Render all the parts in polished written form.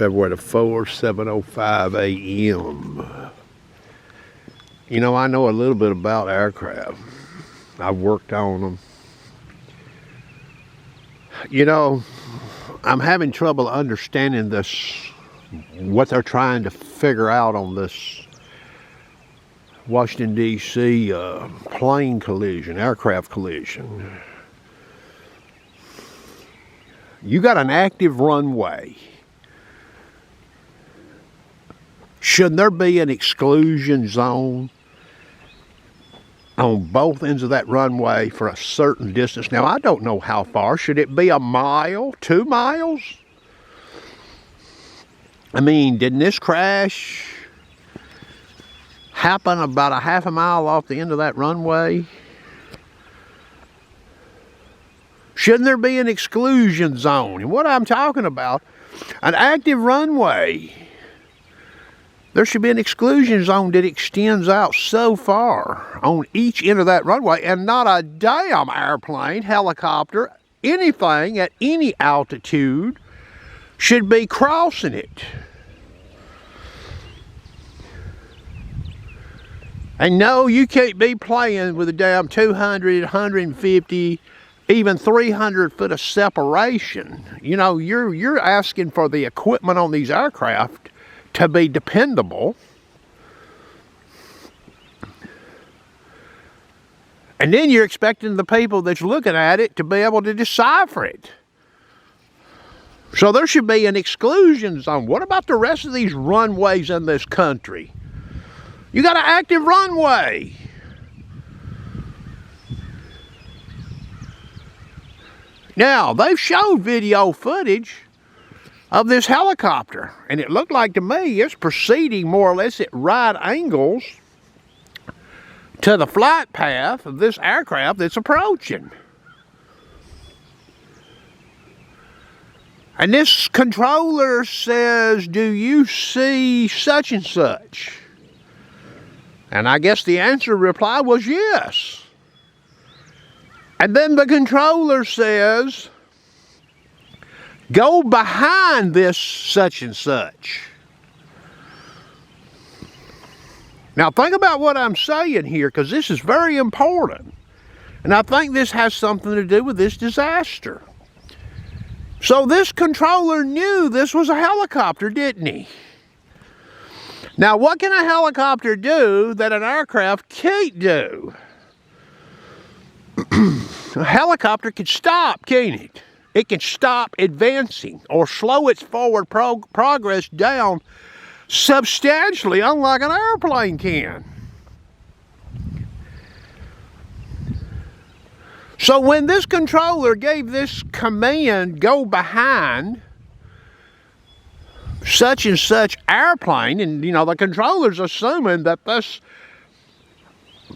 February the 4th, 7:05 a.m. You know, I know a little bit about aircraft. I've worked on them. You know, I'm having trouble understanding this, what they're trying to figure out on this Washington, D.C. Plane collision, aircraft collision. You got an active runway. Shouldn't there be an exclusion zone on both ends of that runway for a certain distance? Now, I don't know how far. Should it be a mile, 2 miles? I mean, didn't this crash happen about a half a mile off the end of that runway? Shouldn't there be an exclusion zone? And what I'm talking about, an active runway, there should be an exclusion zone that extends out so far on each end of that runway, and not a damn airplane, helicopter, anything at any altitude should be crossing it. And no, you can't be playing with a damn 200, 150, even 300 foot of separation. You know, you're asking for the equipment on these aircraft to be dependable. And then you're expecting the people that's looking at it to be able to decipher it. So there should be an exclusion zone. What about the rest of these runways in this country? You got an active runway. Now, they've showed video footage of this helicopter, and it looked like to me it's proceeding more or less at right angles to the flight path of this aircraft that's approaching. And this controller says, "Do you see such and such?" And I guess the reply was yes. And then the controller says, "Go behind this such and such." Now think about what I'm saying here, because this is very important. And I think this has something to do with this disaster. So this controller knew this was a helicopter, didn't he? Now, what can a helicopter do that an aircraft can't do? A helicopter can stop, can't it? It can stop advancing or slow its forward progress down substantially, unlike an airplane can. So when this controller gave this command, "Go behind such and such airplane," and you know, the controller's assuming that this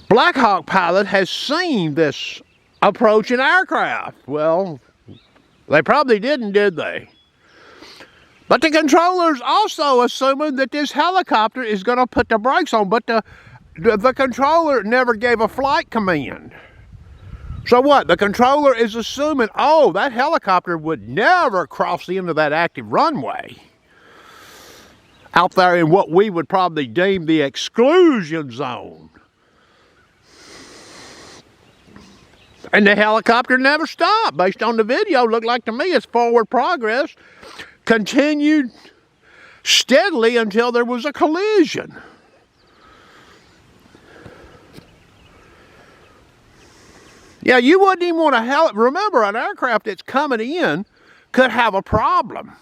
Black Hawk pilot has seen this approaching aircraft. Well, they probably didn't, did they? But the controller's also assuming that this helicopter is going to put the brakes on, but the controller never gave a flight command. So what? The controller is assuming, oh, that helicopter would never cross the end of that active runway out there in what we would probably deem the exclusion zone. And the helicopter never stopped. Based on the video, looked like to me its forward progress continued steadily until there was a collision. Yeah, you wouldn't even want to remember, an aircraft that's coming in could have a problem.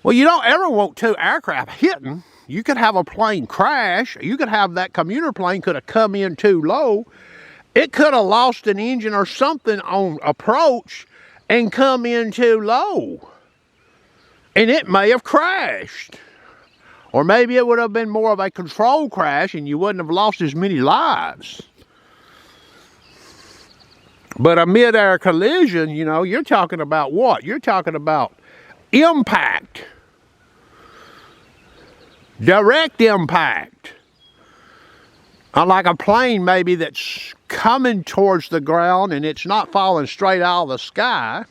Well, you don't ever want two aircraft hitting. You could have a plane crash. You could have that commuter plane could have come in too low. It could have lost an engine or something on approach and come in too low. And it may have crashed. Or maybe it would have been more of a control crash and you wouldn't have lost as many lives. But a mid-air collision, you know, you're talking about what? You're talking about impact. Direct impact. Unlike a plane maybe that's coming towards the ground and it's not falling straight out of the sky.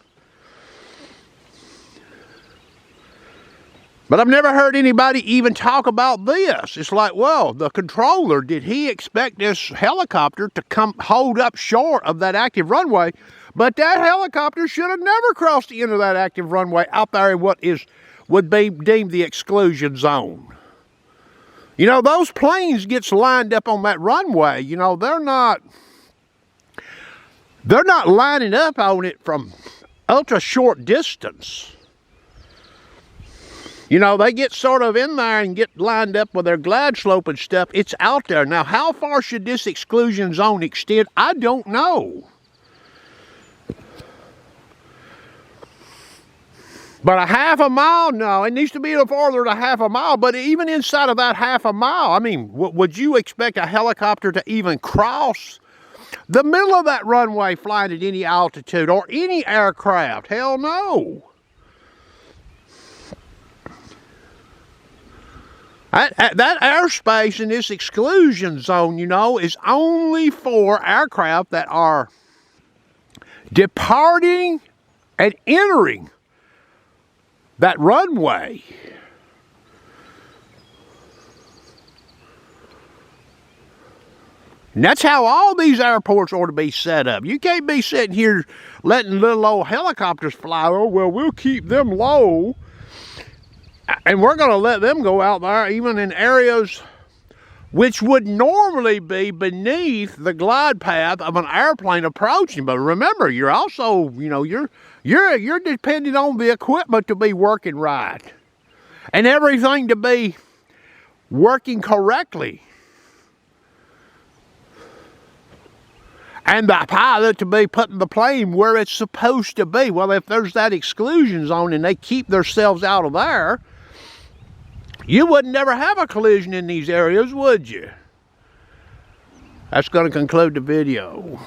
But I've never heard anybody even talk about this. It's like, well, the controller, did he expect this helicopter to come hold up short of that active runway? But that helicopter should have never crossed the end of that active runway out there in what would be deemed the exclusion zone. You know, those planes gets lined up on that runway. You know, they're not lining up on it from ultra short distance. You know, they get sort of in there and get lined up with their glide slope and stuff. It's out there. Now, how far should this exclusion zone extend? I don't know. But a half a mile, no, it needs to be no farther than a half a mile. But even inside of that half a mile, I mean, would you expect a helicopter to even cross the middle of that runway flying at any altitude or any aircraft? Hell no. That airspace in this exclusion zone, you know, is only for aircraft that are departing and entering that runway. And that's how all these airports ought to be set up. You can't be sitting here letting little old helicopters fly. Oh, well, we'll keep them low. And we're going to let them go out there even in areas which would normally be beneath the glide path of an airplane approaching. But remember, you're also, you know, you're depending on the equipment to be working right and everything to be working correctly. And the pilot to be putting the plane where it's supposed to be. Well, if there's that exclusion zone and they keep themselves out of there, you would never have a collision in these areas, would you? That's going to conclude the video.